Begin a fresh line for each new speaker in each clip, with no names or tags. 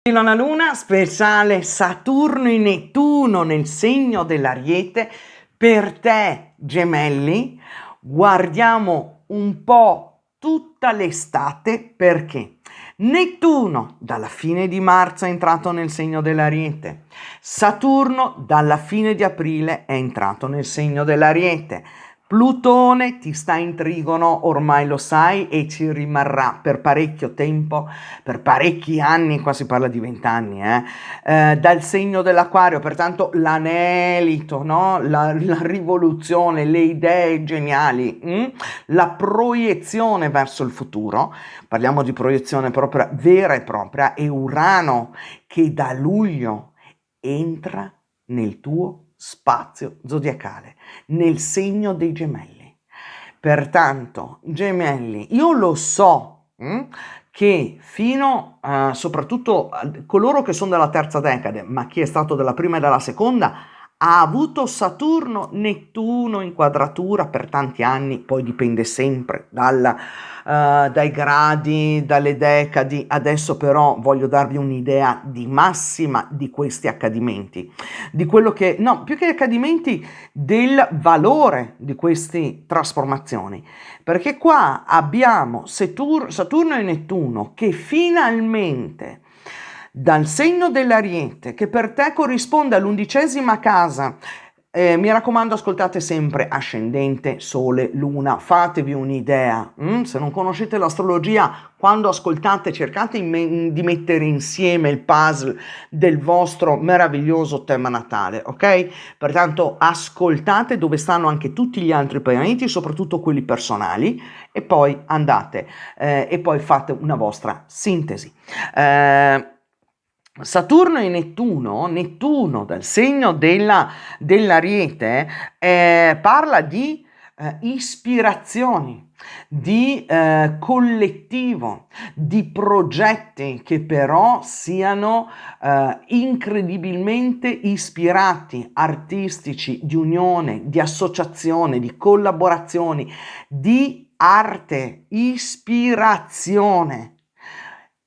La luna speciale Saturno e Nettuno nel segno dell'Ariete. Per te, gemelli, guardiamo un po' tutta l'estate perché Nettuno dalla fine di marzo è entrato nel segno dell'Ariete, Saturno dalla fine di aprile è entrato nel segno dell'Ariete, Plutone ti sta in trigono, ormai lo sai, e ci rimarrà per parecchio tempo, per parecchi anni, qua si parla di 20 anni, dal segno dell'Acquario, pertanto l'anelito, no? La rivoluzione, le idee geniali, la proiezione verso il futuro, parliamo di proiezione propria, vera e propria, e Urano che da luglio entra nel tuo spazio zodiacale, nel segno dei gemelli. Pertanto, gemelli, io lo so che fino a soprattutto coloro che sono della terza decade, ma chi è stato della prima e della seconda, ha avuto Saturno, Nettuno in quadratura per tanti anni, poi dipende sempre dai gradi, dalle decadi. Adesso però voglio darvi un'idea di massima di questi accadimenti, di quello che, no, più che accadimenti, del valore di queste trasformazioni, perché qua abbiamo Saturno e Nettuno che finalmente dal segno dell'Ariete, che per te corrisponde all'11ª casa, mi raccomando, ascoltate sempre ascendente, sole, luna, fatevi un'idea. Se non conoscete l'astrologia, quando ascoltate cercate di mettere insieme il puzzle del vostro meraviglioso tema natale, ok? Pertanto ascoltate dove stanno anche tutti gli altri pianeti, soprattutto quelli personali, e poi andate e poi fate una vostra sintesi. Saturno e Nettuno dal segno dell'Ariete, parla di ispirazioni, di collettivo, di progetti che però siano incredibilmente ispirati, artistici, di unione, di associazione, di collaborazioni, di arte, ispirazione.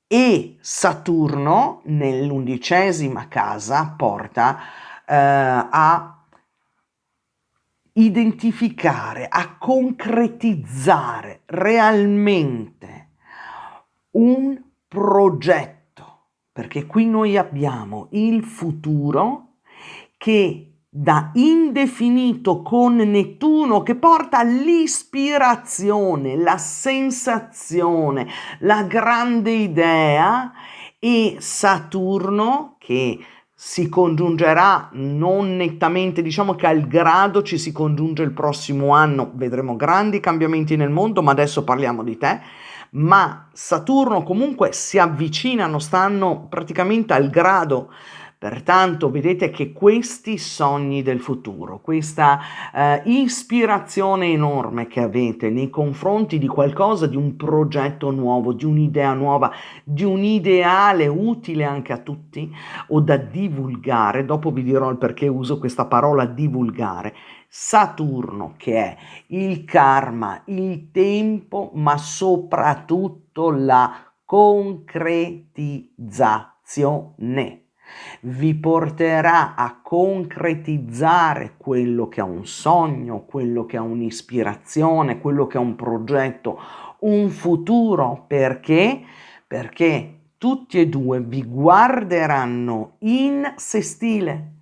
E Saturno nell'11ª casa porta a identificare, a concretizzare realmente un progetto, perché qui noi abbiamo il futuro che da indefinito con Nettuno che porta all'ispirazione, la sensazione, la grande idea, e Saturno che si congiungerà non nettamente, diciamo che al grado ci si congiunge il prossimo anno, vedremo grandi cambiamenti nel mondo, ma adesso parliamo di te. Ma Saturno comunque si avvicinano, stanno praticamente al grado. Pertanto vedete che questi sogni del futuro, questa ispirazione enorme che avete nei confronti di qualcosa, di un progetto nuovo, di un'idea nuova, di un ideale utile anche a tutti o da divulgare, dopo vi dirò il perché uso questa parola divulgare. Saturno che è il karma, il tempo, ma soprattutto la concretizzazione. Vi porterà a concretizzare quello che è un sogno, quello che è un'ispirazione, quello che è un progetto, un futuro. Perché? Perché tutti e due vi guarderanno in sestile.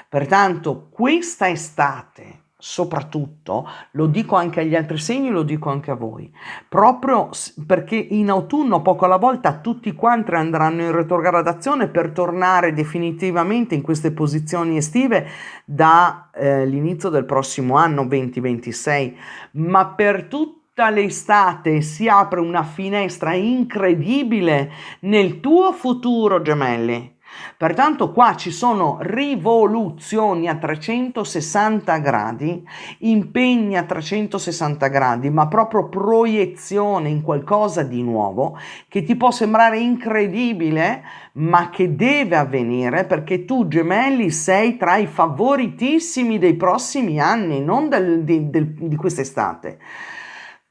Pertanto questa estate, soprattutto, lo dico anche agli altri segni, lo dico anche a voi, proprio perché in autunno poco alla volta tutti quanti andranno in retrogradazione per tornare definitivamente in queste posizioni estive dall'inizio del prossimo anno 2026, ma per tutta l'estate si apre una finestra incredibile nel tuo futuro, gemelli. Pertanto qua ci sono rivoluzioni a 360 gradi, impegni a 360 gradi, ma proprio proiezione in qualcosa di nuovo che ti può sembrare incredibile, ma che deve avvenire perché tu, gemelli, sei tra i favoritissimi dei prossimi anni, non di quest'estate.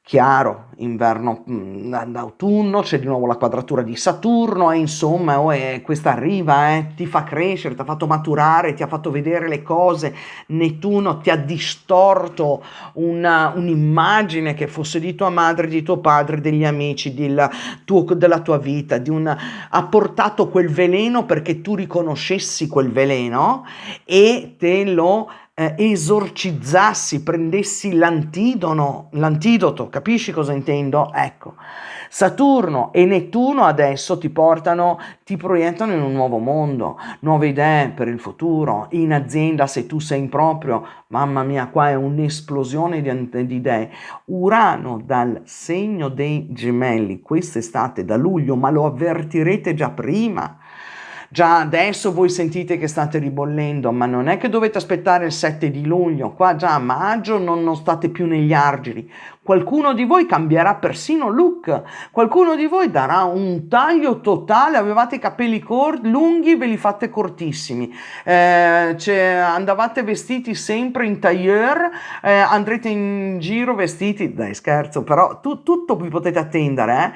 chiaro, inverno, autunno, c'è di nuovo la quadratura di Saturno e insomma questa arriva, ti fa crescere, ti ha fatto maturare, ti ha fatto vedere le cose. Nettuno ti ha distorto un'immagine che fosse di tua madre, di tuo padre, degli amici, della tua vita, ha portato quel veleno perché tu riconoscessi quel veleno e te lo esorcizzassi, prendessi l'antidoto, capisci cosa intendo? Ecco, Saturno e Nettuno adesso ti proiettano in un nuovo mondo, nuove idee per il futuro, in azienda se tu sei in proprio, mamma mia, qua è un'esplosione di idee. Urano dal segno dei Gemelli quest'estate, da luglio, ma lo avvertirete già prima. Già adesso voi sentite che state ribollendo, ma non è che dovete aspettare il 7 di luglio, qua già a maggio non state più negli argini. Qualcuno di voi cambierà persino look, qualcuno di voi darà un taglio totale, avevate i capelli lunghi, ve li fate cortissimi, andavate vestiti sempre in tailleur, andrete in giro vestiti, dai scherzo, però tutto vi potete attendere,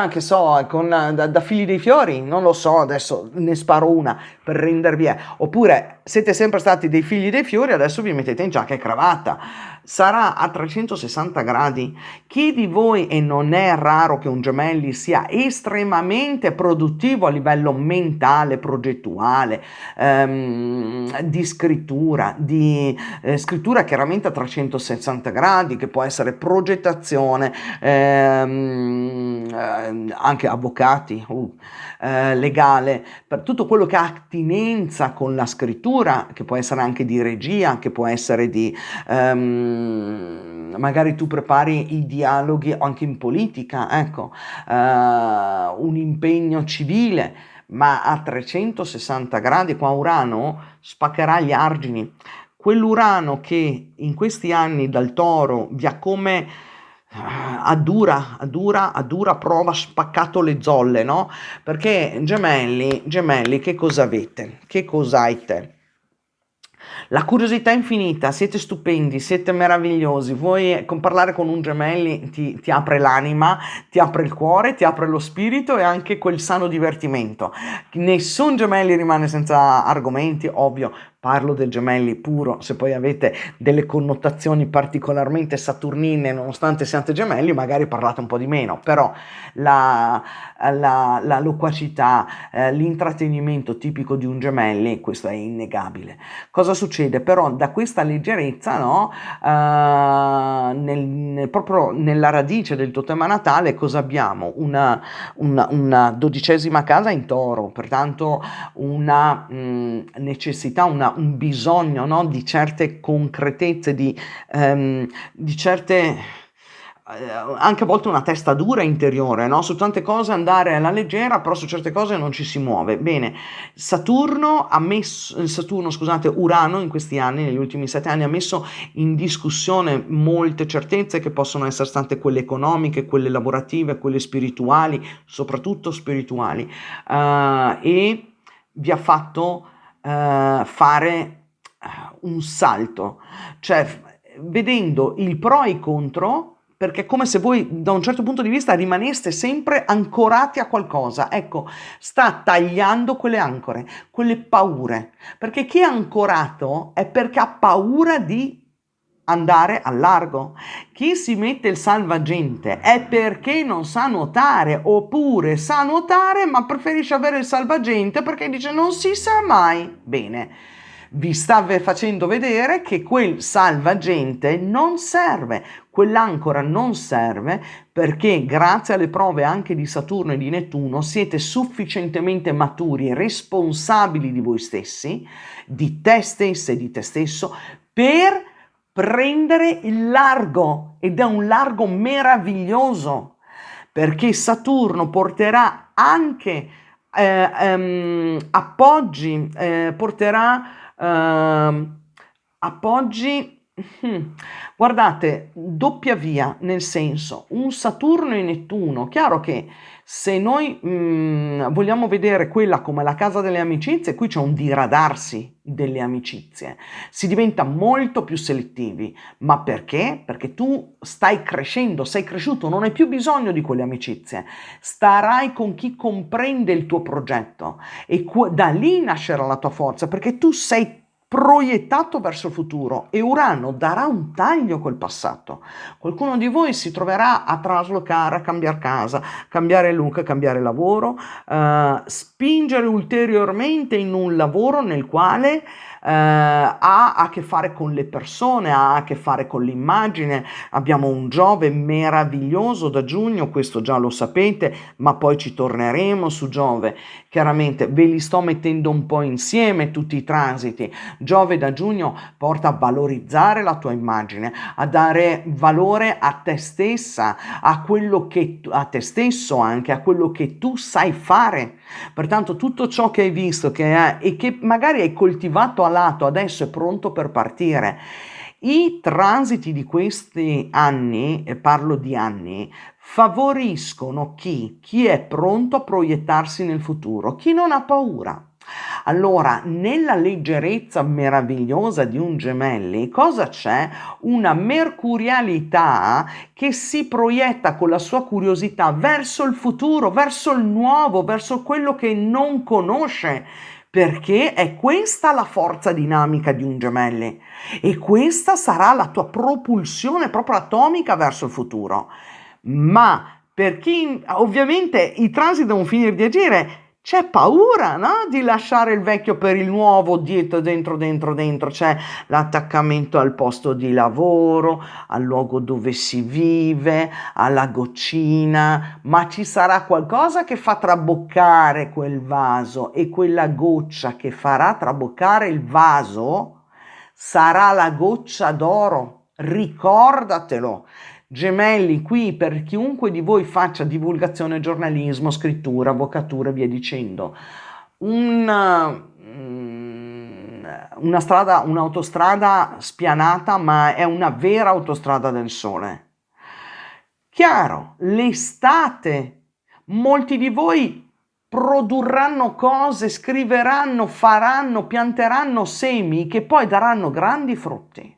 che so, da figli dei fiori, non lo so, adesso ne sparo una per rendervi, oppure siete sempre stati dei figli dei fiori, adesso vi mettete in giacca e cravatta. Sarà a 360 gradi. Chi di voi, e non è raro che un Gemelli sia estremamente produttivo a livello mentale, progettuale, di scrittura, scrittura chiaramente a 360 gradi, che può essere progettazione, anche avvocati, legale, per tutto quello che ha attinenza con la scrittura, che può essere anche di regia, che può essere di magari tu prepari i dialoghi anche in politica, ecco, un impegno civile, ma a 360 gradi qua Urano spaccherà gli argini. Quell'Urano che in questi anni dal Toro vi ha come a dura prova spaccato le zolle, no? Perché gemelli, che cosa avete? Che cosa hai te? La curiosità infinita, siete stupendi, siete meravigliosi. Voi parlare con un Gemelli ti apre l'anima, ti apre il cuore, ti apre lo spirito e anche quel sano divertimento. Nessun Gemelli rimane senza argomenti, ovvio. Parlo del Gemelli puro, se poi avete delle connotazioni particolarmente saturnine, nonostante siate Gemelli, magari parlate un po' di meno, però la loquacità, l'intrattenimento tipico di un Gemelli, questo è innegabile. Cosa succede? Però da questa leggerezza, no, proprio nella radice del totema natale, cosa abbiamo? Una 12ª casa in Toro, pertanto una necessità, un bisogno, no, di certe concretezze, di certe anche a volte una testa dura interiore, no? Su tante cose andare alla leggera, però su certe cose non ci si muove. Bene, Urano in questi anni, negli ultimi 7 anni, ha messo in discussione molte certezze che possono essere state quelle economiche, quelle lavorative, quelle spirituali, soprattutto spirituali, e vi ha fatto fare un salto, cioè vedendo il pro e i contro, perché è come se voi da un certo punto di vista rimaneste sempre ancorati a qualcosa. Ecco, sta tagliando quelle ancore, quelle paure, perché chi è ancorato è perché ha paura di andare al largo. Chi si mette il salvagente è perché non sa nuotare, oppure sa nuotare ma preferisce avere il salvagente perché dice non si sa mai. Bene, vi sta facendo vedere che quel salvagente non serve, quell'ancora non serve, perché grazie alle prove anche di Saturno e di Nettuno siete sufficientemente maturi e responsabili di voi stessi, di te stessa e di te stesso, per prendere il largo, ed è un largo meraviglioso, perché Saturno porterà anche appoggi, appoggi, guardate, doppia via, nel senso, un Saturno e Nettuno, chiaro che Se noi vogliamo vedere quella come la casa delle amicizie, qui c'è un diradarsi delle amicizie, si diventa molto più selettivi. Ma perché? Perché tu stai crescendo, sei cresciuto, non hai più bisogno di quelle amicizie, starai con chi comprende il tuo progetto e da lì nascerà la tua forza, perché tu sei proiettato verso il futuro e Urano darà un taglio col passato. Qualcuno di voi si troverà a traslocare, a cambiare casa, cambiare look, cambiare lavoro, spingere ulteriormente in un lavoro nel quale ha a che fare con le persone, ha a che fare con l'immagine. Abbiamo un Giove meraviglioso da giugno, questo già lo sapete, ma poi ci torneremo su Giove. Chiaramente ve li sto mettendo un po' insieme tutti i transiti. Giove da giugno porta a valorizzare la tua immagine, a dare valore a te stessa, a quello che a te stesso anche, a quello che tu sai fare. Pertanto tutto ciò che hai visto che è, e che magari hai coltivato a lato adesso è pronto per partire. I transiti di questi anni, e parlo di anni, favoriscono chi è pronto a proiettarsi nel futuro, chi non ha paura. Allora, nella leggerezza meravigliosa di un Gemelli, cosa c'è? Una mercurialità che si proietta con la sua curiosità verso il futuro, verso il nuovo, verso quello che non conosce, perché è questa la forza dinamica di un Gemelli e questa sarà la tua propulsione proprio atomica verso il futuro. Ma per chi ovviamente i transiti devono finire di agire, c'è paura, no? Di lasciare il vecchio per il nuovo, dietro, dentro, c'è l'attaccamento al posto di lavoro, al luogo dove si vive, alla goccina, ma ci sarà qualcosa che fa traboccare quel vaso e quella goccia che farà traboccare il vaso sarà la goccia d'oro, ricordatelo. Gemelli, qui per chiunque di voi faccia divulgazione, giornalismo, scrittura, avvocatura e via dicendo, una strada, un'autostrada spianata, ma è una vera autostrada del sole. Chiaro, l'estate, molti di voi produrranno cose, scriveranno, faranno, pianteranno semi che poi daranno grandi frutti.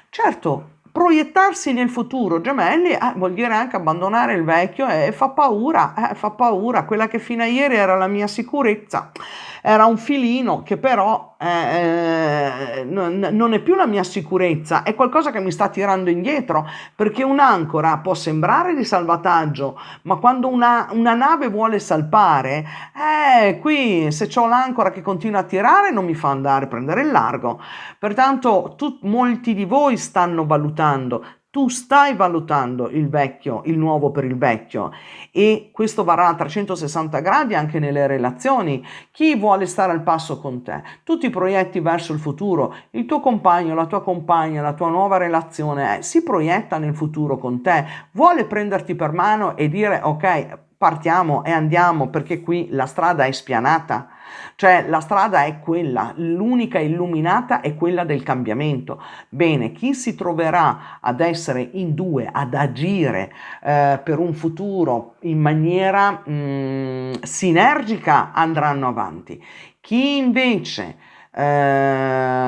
Certo, proiettarsi nel futuro, Gemelli, vuol dire anche abbandonare il vecchio e fa paura, quella che fino a ieri era la mia sicurezza, era un filino che però non è più la mia sicurezza, è qualcosa che mi sta tirando indietro, perché un'ancora può sembrare di salvataggio, ma quando una nave vuole salpare, qui se ho l'ancora che continua a tirare non mi fa andare a prendere il largo. Pertanto molti di voi stanno valutando, tu stai valutando il vecchio, il nuovo per il vecchio, e questo varrà a 360 gradi anche nelle relazioni. Chi vuole stare al passo con te? Tu ti proietti verso il futuro, il tuo compagno, la tua compagna, la tua nuova relazione si proietta nel futuro con te, vuole prenderti per mano e dire ok, partiamo e andiamo, perché qui la strada è spianata. Cioè la strada è quella, l'unica illuminata è quella del cambiamento. Bene, chi si troverà ad essere in due, ad agire per un futuro in maniera sinergica andranno avanti. Chi invece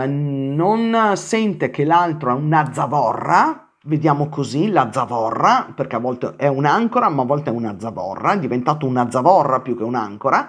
non sente che l'altro è una zavorra, vediamo così, la zavorra, perché a volte è un'ancora, ma a volte è una zavorra, è diventato una zavorra più che un'ancora.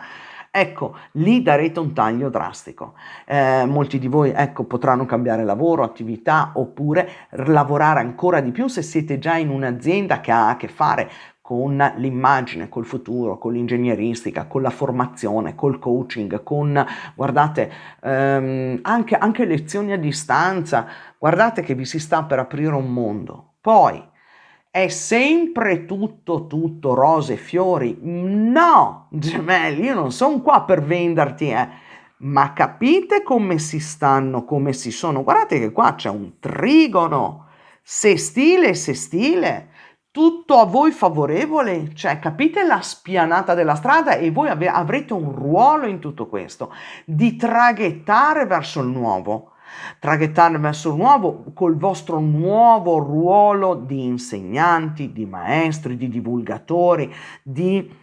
Ecco, lì darete un taglio drastico. Molti di voi, ecco, potranno cambiare lavoro, attività, oppure lavorare ancora di più se siete già in un'azienda che ha a che fare con l'immagine, col futuro, con l'ingegneristica, con la formazione, col coaching, con, guardate, anche lezioni a distanza. Guardate che vi si sta per aprire un mondo. Poi, è sempre tutto rose e fiori? No, Gemelli, io non sono qua per venderti, ma capite come si stanno, come si sono. Guardate che qua c'è un trigono, sestile, tutto a voi favorevole, cioè capite la spianata della strada, e voi avrete un ruolo in tutto questo, di traghettare verso il nuovo. traghettare verso il nuovo col vostro nuovo ruolo di insegnanti, di maestri, di divulgatori, di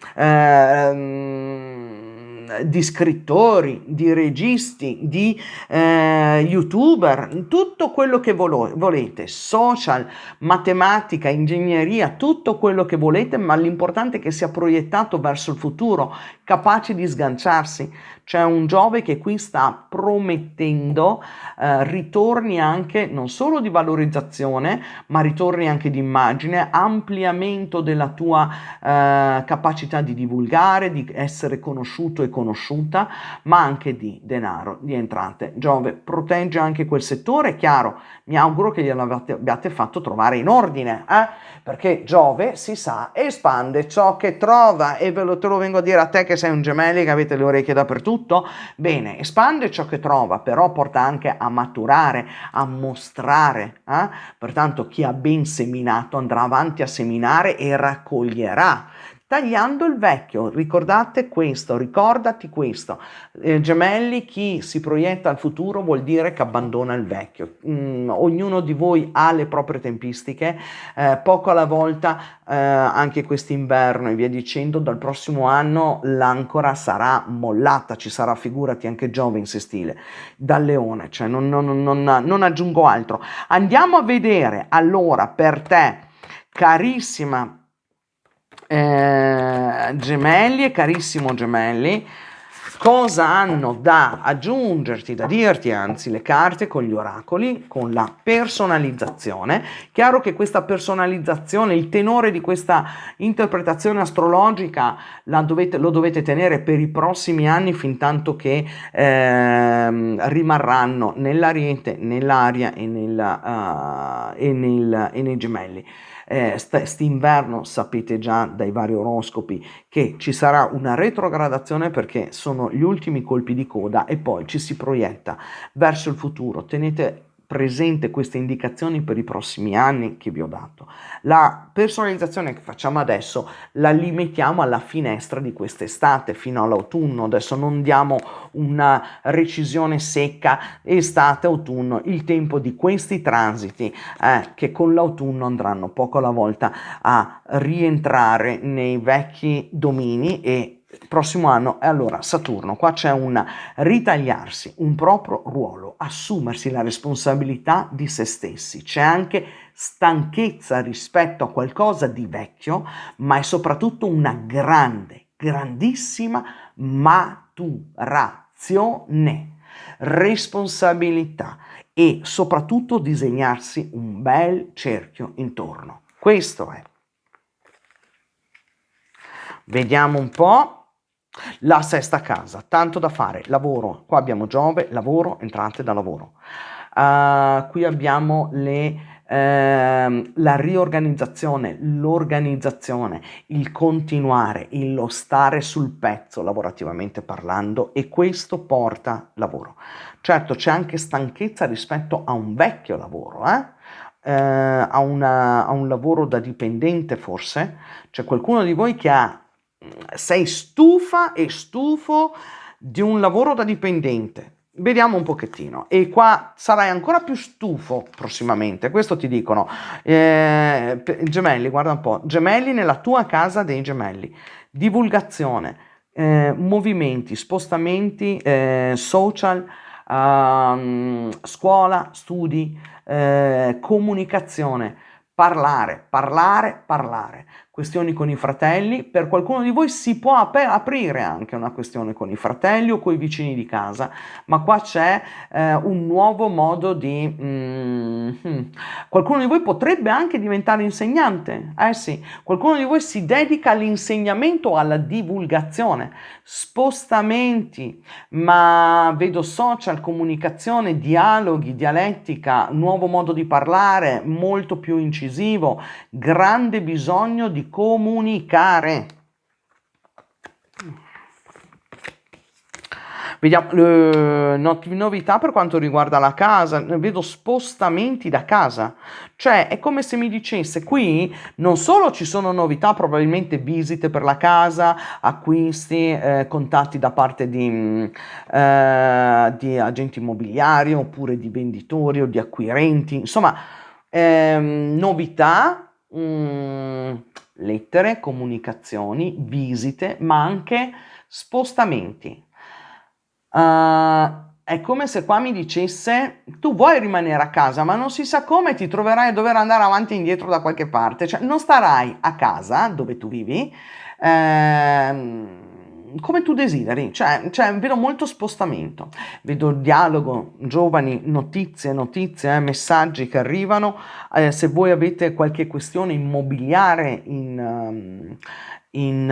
scrittori, di registi, di youtuber, tutto quello che volete, social, matematica, ingegneria, tutto quello che volete, ma l'importante è che sia proiettato verso il futuro, capace di sganciarsi. C'è un Giove che qui sta promettendo ritorni anche non solo di valorizzazione, ma ritorni anche di immagine, ampliamento della tua capacità di divulgare, di essere conosciuto e conosciuta, ma anche di denaro, di entrate. Giove protegge anche quel settore, è chiaro, mi auguro che gliel'abbiate fatto trovare in ordine, perché Giove, si sa, espande ciò che trova, e te lo vengo a dire a te che sei un Gemelli, che avete le orecchie dappertutto. Bene, espande ciò che trova, però porta anche a maturare, a mostrare, pertanto chi ha ben seminato andrà avanti a seminare e raccoglierà, tagliando il vecchio. Ricordati questo. Gemelli, chi si proietta al futuro vuol dire che abbandona il vecchio. Ognuno di voi ha le proprie tempistiche, poco alla volta, anche quest'inverno e via dicendo. Dal prossimo anno l'ancora sarà mollata, ci sarà, figurati, anche Giove in sestile dal leone, cioè non aggiungo altro. Andiamo a vedere allora per te, carissima Gemelli e carissimo Gemelli, cosa hanno da aggiungerti, da dirti, anzi, le carte con gli oracoli, con la personalizzazione. Chiaro che questa personalizzazione, il tenore di questa interpretazione astrologica lo dovete tenere per i prossimi anni, fin tanto che rimarranno nell'Ariete, nell'Aria e nei Gemelli. St'inverno sapete già dai vari oroscopi che ci sarà una retrogradazione, perché sono gli ultimi colpi di coda e poi ci si proietta verso il futuro. Tenete presente queste indicazioni per i prossimi anni che vi ho dato. La personalizzazione che facciamo adesso la limitiamo alla finestra di quest'estate fino all'autunno. Adesso non diamo una recisione secca estate-autunno, il tempo di questi transiti che con l'autunno andranno poco alla volta a rientrare nei vecchi domini, e prossimo anno, e allora Saturno, qua c'è un ritagliarsi un proprio ruolo, assumersi la responsabilità di se stessi, c'è anche stanchezza rispetto a qualcosa di vecchio, ma è soprattutto una grandissima maturazione, responsabilità, e soprattutto disegnarsi un bel cerchio intorno. Questo è. Vediamo un po'. La sesta casa, tanto da fare, lavoro, qua abbiamo Giove, lavoro, entrate da lavoro. Qui abbiamo la riorganizzazione, l'organizzazione, il continuare, lo stare sul pezzo lavorativamente parlando, e questo porta lavoro. Certo, c'è anche stanchezza rispetto a un vecchio lavoro, a un lavoro da dipendente forse. C'è qualcuno di voi che sei stufa e stufo di un lavoro da dipendente. Vediamo un pochettino, e qua sarai ancora più stufo prossimamente, questo ti dicono. Gemelli, guarda un po', Gemelli nella tua casa dei Gemelli, divulgazione, movimenti, spostamenti, social, scuola, studi, comunicazione, parlare, questioni con i fratelli. Per qualcuno di voi si può aprire anche una questione con i fratelli o con i vicini di casa, ma qua c'è un nuovo modo di... Qualcuno di voi potrebbe anche diventare insegnante, sì, qualcuno di voi si dedica all'insegnamento, alla divulgazione, spostamenti, ma vedo social, comunicazione, dialoghi, dialettica, nuovo modo di parlare, molto più incisivo, grande bisogno di comunicare. Vediamo novità per quanto riguarda la casa, vedo spostamenti da casa, cioè è come se mi dicesse qui non solo ci sono novità, probabilmente visite per la casa, acquisti, contatti da parte di agenti immobiliari oppure di venditori o di acquirenti, insomma, novità, lettere, comunicazioni, visite, ma anche spostamenti. È come se qua mi dicesse tu vuoi rimanere a casa, ma non si sa come ti troverai a dover andare avanti e indietro da qualche parte, cioè non starai a casa dove tu vivi come tu desideri, cioè vedo molto spostamento, vedo dialogo, giovani, notizie, messaggi che arrivano, se voi avete qualche questione immobiliare in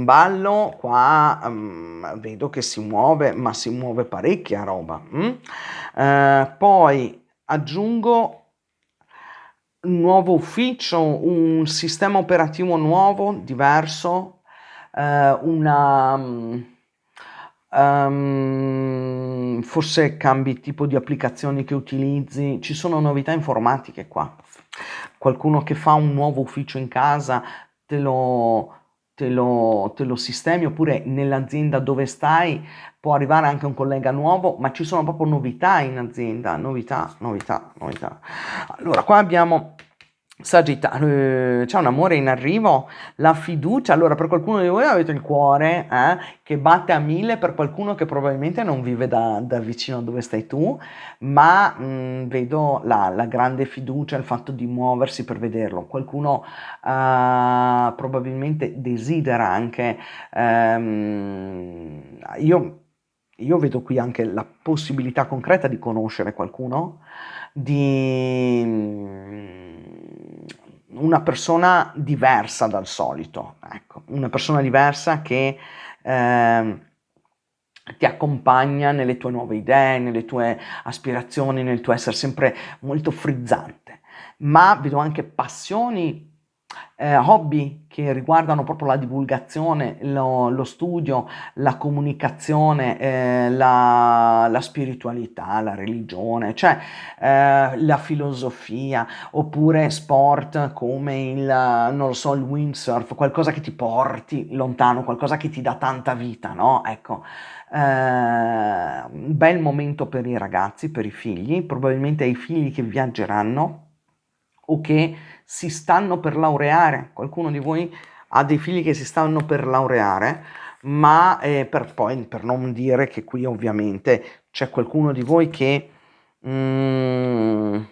ballo, qua vedo che si muove, ma si muove parecchia roba. Poi aggiungo un nuovo ufficio, un sistema operativo nuovo, diverso, forse cambi tipo di applicazioni che utilizzi, ci sono novità informatiche qua. Qualcuno che fa un nuovo ufficio in casa, te lo sistemi, oppure nell'azienda dove stai può arrivare anche un collega nuovo, ma ci sono proprio novità in azienda, novità. Allora, qua abbiamo Sagittario, c'è un amore in arrivo, la fiducia. Allora, per qualcuno di voi avete il cuore che batte a 1000, per qualcuno che probabilmente non vive da vicino a dove stai tu, ma vedo la grande fiducia, il fatto di muoversi per vederlo. Qualcuno probabilmente desidera anche, io vedo qui anche la possibilità concreta di conoscere qualcuno, di una persona diversa dal solito, ecco, una persona diversa che ti accompagna nelle tue nuove idee, nelle tue aspirazioni, nel tuo essere sempre molto frizzante, ma vedo anche passioni, hobby che riguardano proprio la divulgazione, lo studio, la comunicazione, la spiritualità, la religione, cioè la filosofia, oppure sport come non lo so, il windsurf, qualcosa che ti porti lontano, qualcosa che ti dà tanta vita, no? Ecco. Un bel momento per i ragazzi, per i figli, probabilmente ai figli che viaggeranno o che si stanno per laureare. Qualcuno di voi ha dei figli che si stanno per laureare, ma per non dire che qui ovviamente c'è qualcuno di voi che non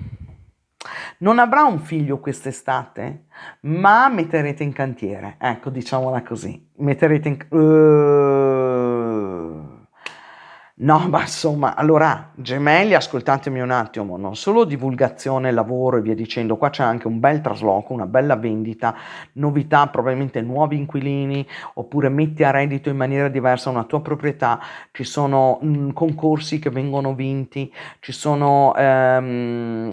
avrà un figlio quest'estate, ma metterete in cantiere, ecco, diciamola così, metterete in... No, ma insomma, allora, gemelli, ascoltatemi un attimo, non solo divulgazione, lavoro e via dicendo, qua c'è anche un bel trasloco, una bella vendita, novità, probabilmente nuovi inquilini, oppure metti a reddito in maniera diversa una tua proprietà, ci sono concorsi che vengono vinti, ci sono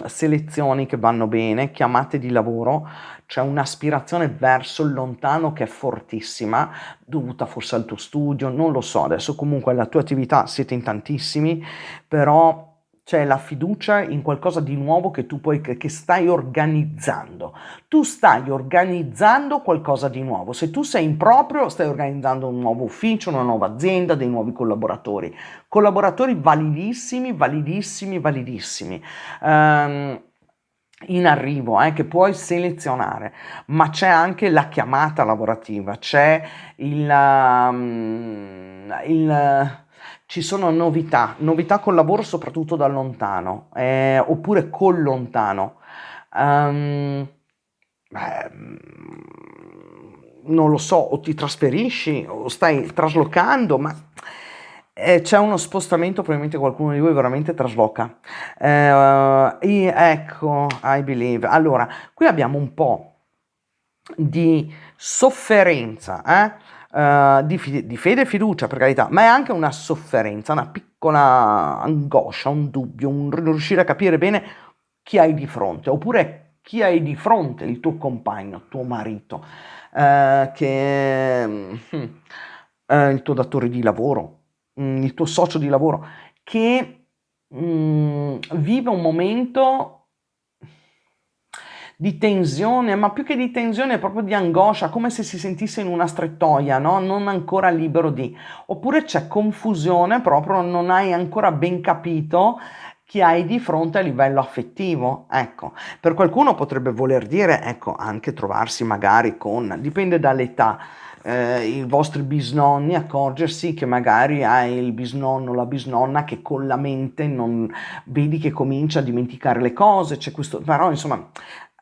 selezioni che vanno bene, chiamate di lavoro, c'è un'aspirazione verso il lontano che è fortissima, dovuta forse al tuo studio, non lo so, adesso comunque la tua attività siete in tantissimi, però c'è la fiducia in qualcosa di nuovo che tu puoi, che stai organizzando. Tu stai organizzando qualcosa di nuovo. Se tu sei in proprio, stai organizzando un nuovo ufficio, una nuova azienda, dei nuovi collaboratori. Collaboratori validissimi, validissimi, validissimi. In arrivo, che puoi selezionare, ma c'è anche la chiamata lavorativa, c'è ci sono novità col lavoro soprattutto da lontano, oppure col lontano. Non lo so, o ti trasferisci o stai traslocando, ma c'è uno spostamento, probabilmente qualcuno di voi veramente trasloca. Ecco, I believe. Allora, qui abbiamo un po' di sofferenza, di fede e fiducia, per carità, ma è anche una sofferenza, una piccola angoscia, un dubbio, un non riuscire a capire bene chi hai di fronte, oppure chi hai di fronte, il tuo compagno, tuo marito, il tuo datore di lavoro, il tuo socio di lavoro, che vive un momento di tensione, ma più che di tensione, proprio di angoscia, come se si sentisse in una strettoia, no? Non ancora libero di. Oppure c'è confusione, proprio non hai ancora ben capito chi hai di fronte a livello affettivo. Ecco, per qualcuno potrebbe voler dire, ecco, anche trovarsi magari con, dipende dall'età, i vostri bisnonni, accorgersi che magari hai il bisnonno o la bisnonna che con la mente non vedi che comincia a dimenticare le cose, c'è questo, però insomma,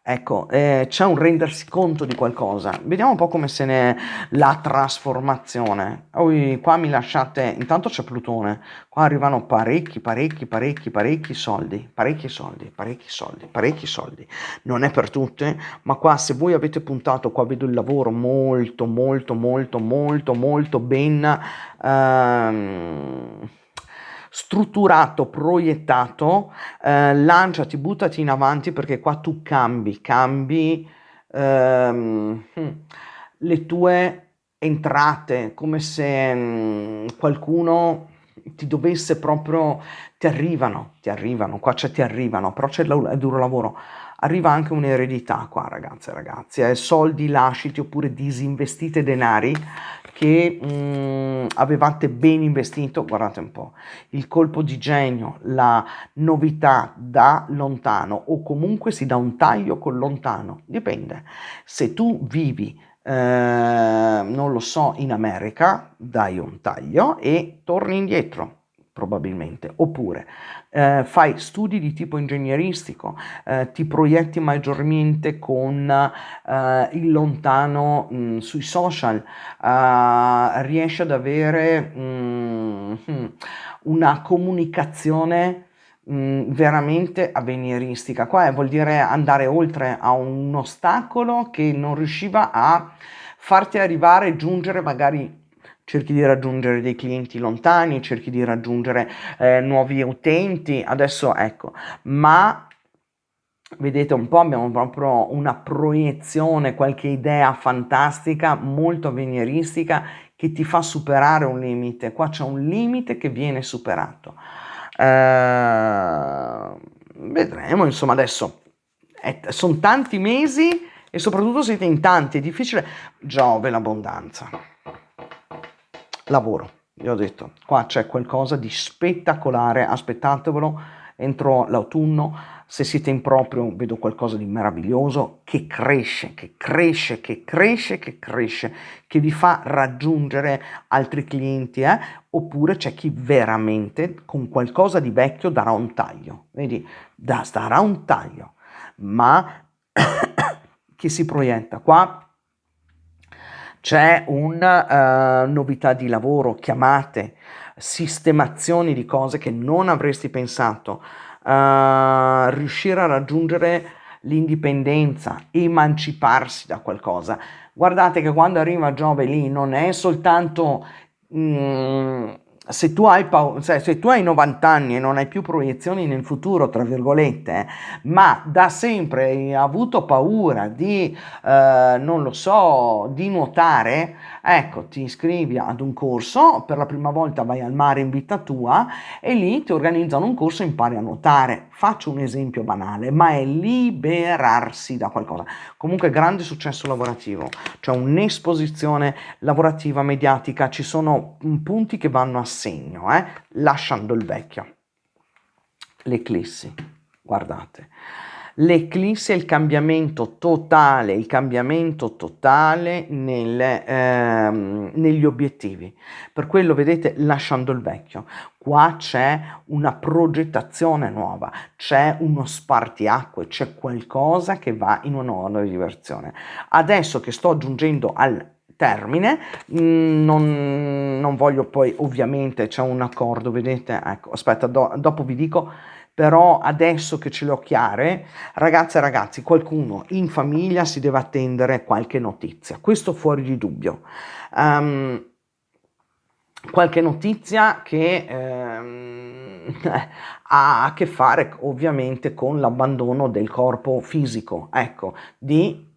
ecco, c'è un rendersi conto di qualcosa. Vediamo un po' come se ne la trasformazione. Ui, qua mi lasciate, intanto c'è Plutone, qua arrivano parecchi soldi, parecchi soldi, parecchi soldi, parecchi soldi. Non è per tutte, ma qua se voi avete puntato, qua vedo il lavoro molto ben ehm, strutturato, proiettato, lanciati, buttati in avanti perché qua tu cambi le tue entrate, come se qualcuno ti dovesse proprio, ti arrivano, qua c'è ti arrivano, però c'è il duro lavoro. Arriva anche un'eredità qua, ragazze e ragazzi, soldi lasciti oppure disinvestite denari che avevate ben investito, guardate un po', il colpo di genio, la novità da lontano o comunque si dà un taglio con lontano, dipende. Se tu vivi, non lo so, in America, dai un taglio e torni indietro probabilmente, oppure fai studi di tipo ingegneristico, ti proietti maggiormente con il lontano sui social, riesci ad avere una comunicazione veramente avveniristica. Qua vuol dire andare oltre a un ostacolo che non riusciva a farti arrivare, giungere magari. Cerchi di raggiungere dei clienti lontani, cerchi di raggiungere nuovi utenti, adesso ecco, ma vedete un po', abbiamo proprio una proiezione, qualche idea fantastica, molto avveniristica, che ti fa superare un limite. Qua c'è un limite che viene superato. Vedremo, insomma, adesso sono tanti mesi e soprattutto siete in tanti, è difficile. Giove, l'abbondanza. Lavoro, vi ho detto, qua c'è qualcosa di spettacolare, aspettatevelo entro l'autunno. Se siete in proprio, vedo qualcosa di meraviglioso che cresce, che vi fa raggiungere altri clienti, oppure c'è chi veramente con qualcosa di vecchio darà un taglio, vedi, darà un taglio, ma chi si proietta qua. C'è una novità di lavoro, chiamate, sistemazioni di cose che non avresti pensato, riuscire a raggiungere l'indipendenza, emanciparsi da qualcosa. Guardate che quando arriva Giove lì non è soltanto mm, se tu hai 90 anni e non hai più proiezioni nel futuro, tra virgolette, ma da sempre hai avuto paura di non lo so, di nuotare, ecco, ti iscrivi ad un corso, per la prima volta vai al mare in vita tua e lì ti organizzano un corso e impari a nuotare. Faccio un esempio banale, ma è liberarsi da qualcosa. Comunque grande successo lavorativo, cioè un'esposizione lavorativa mediatica, ci sono punti che vanno a segno, lasciando il vecchio. L'eclissi, guardate. L'eclissi è il cambiamento totale negli obiettivi. Per quello, vedete, lasciando il vecchio. Qua c'è una progettazione nuova, c'è uno spartiacque, c'è qualcosa che va in una nuova direzione. Adesso che sto giungendo al termine, non voglio poi, ovviamente c'è un accordo, vedete, ecco, aspetta, dopo vi dico. Però adesso che ce le ho chiare, ragazze e ragazzi, qualcuno in famiglia si deve attendere qualche notizia, questo fuori di dubbio. Qualche notizia che ha a che fare ovviamente con l'abbandono del corpo fisico, ecco, di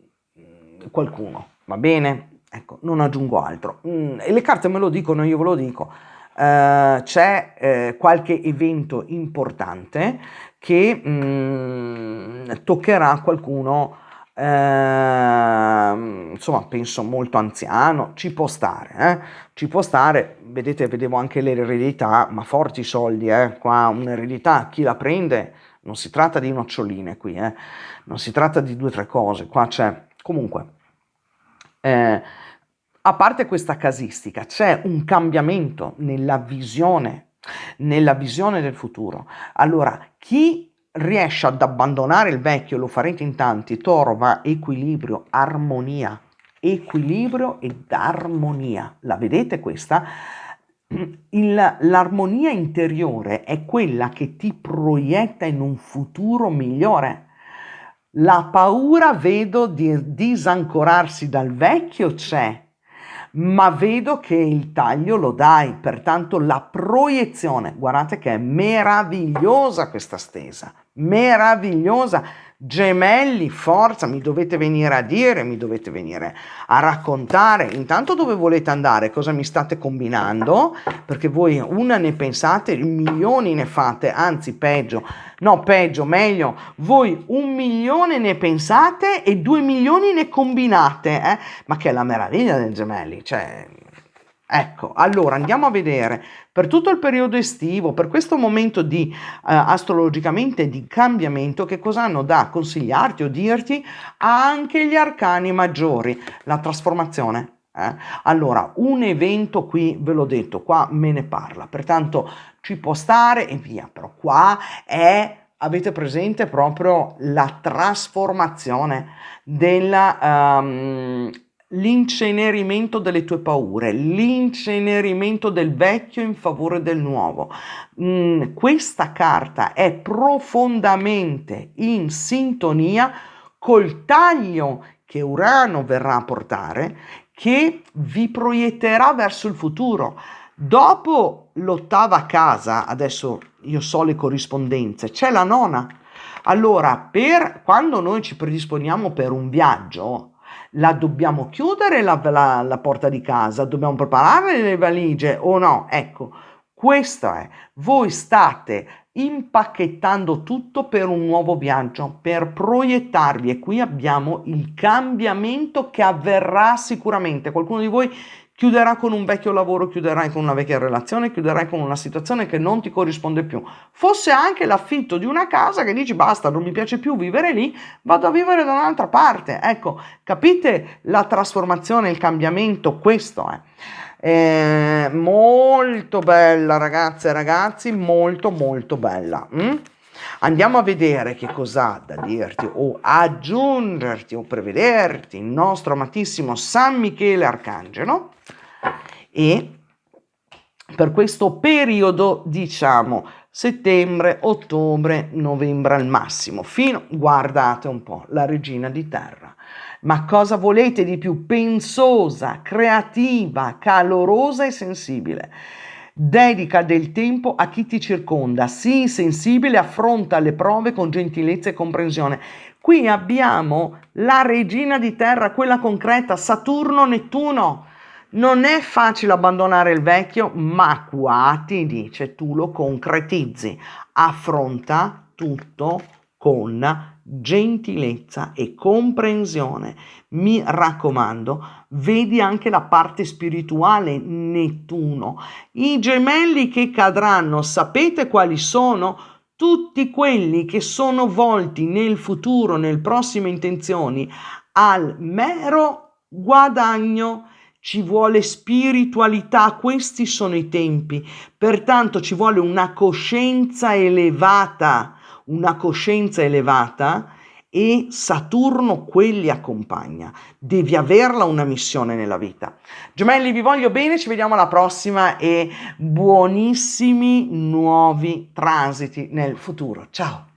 qualcuno, va bene? Ecco, non aggiungo altro. E le carte me lo dicono, io ve lo dico. c'è qualche evento importante che toccherà qualcuno, insomma, penso molto anziano. Ci può stare, vedete, vedevo anche l'eredità, ma forti soldi, qua un'eredità, chi la prende, non si tratta di noccioline qui, non si tratta di 2 o 3 cose, qua c'è, comunque, a parte questa casistica, c'è un cambiamento nella visione del futuro. Allora, chi riesce ad abbandonare il vecchio, lo farete in tanti, trova equilibrio, armonia, equilibrio ed armonia. La vedete questa? L'armonia interiore è quella che ti proietta in un futuro migliore. La paura, vedo, di disancorarsi dal vecchio c'è, ma vedo che il taglio lo dai, pertanto la proiezione, guardate che è meravigliosa questa stesa, meravigliosa. Gemelli, forza, mi dovete venire a dire, mi dovete venire a raccontare intanto dove volete andare, cosa mi state combinando, perché voi una ne pensate, milioni ne fate, anzi peggio, no peggio, meglio, voi 1 milione ne pensate e 2 milioni ne combinate, ma che è la meraviglia del Gemelli, cioè... Ecco, allora andiamo a vedere per tutto il periodo estivo, per questo momento di astrologicamente di cambiamento, che cosa hanno da consigliarti o dirti anche gli arcani maggiori, la trasformazione. Allora, un evento qui, ve l'ho detto, qua me ne parla, pertanto ci può stare e via, però qua è... Avete presente proprio la trasformazione della... l'incenerimento delle tue paure, l'incenerimento del vecchio in favore del nuovo. Questa carta è profondamente in sintonia col taglio che Urano verrà a portare, che vi proietterà verso il futuro. Dopo l'8ª casa, adesso io so le corrispondenze, c'è la 9ª. Allora, quando noi ci predisponiamo per un viaggio, la dobbiamo chiudere la porta di casa, dobbiamo preparare le valigie o no? Ecco, questo è, voi state impacchettando tutto per un nuovo viaggio, per proiettarvi, e qui abbiamo il cambiamento che avverrà sicuramente. Qualcuno di voi chiuderà con un vecchio lavoro, chiuderai con una vecchia relazione, chiuderai con una situazione che non ti corrisponde più. Fosse anche l'affitto di una casa che dici basta, non mi piace più vivere lì, vado a vivere da un'altra parte. Ecco, capite la trasformazione, il cambiamento? Questo è molto bella, ragazze e ragazzi, molto molto bella. Andiamo a vedere che cosa ha da dirti o aggiungerti o prevederti il nostro amatissimo San Michele Arcangelo, e per questo periodo, diciamo settembre, ottobre, novembre al massimo, guardate un po', la regina di terra. Ma cosa volete di più? Pensosa, creativa, calorosa e sensibile. Dedica del tempo a chi ti circonda, sii sensibile, affronta le prove con gentilezza e comprensione. Qui abbiamo la regina di terra, quella concreta, Saturno, Nettuno. Non è facile abbandonare il vecchio, ma qua ti dice tu lo concretizzi. Affronta tutto con gentilezza e comprensione. Mi raccomando, vedi anche la parte spirituale, Nettuno. I gemelli che cadranno, sapete quali sono? Tutti quelli che sono volti nel futuro, nelle prossime intenzioni, al mero guadagno. Ci vuole spiritualità, questi sono i tempi, pertanto ci vuole una coscienza elevata, e Saturno quelli accompagna. Devi averla una missione nella vita. Gemelli, vi voglio bene, ci vediamo alla prossima e buonissimi nuovi transiti nel futuro. Ciao!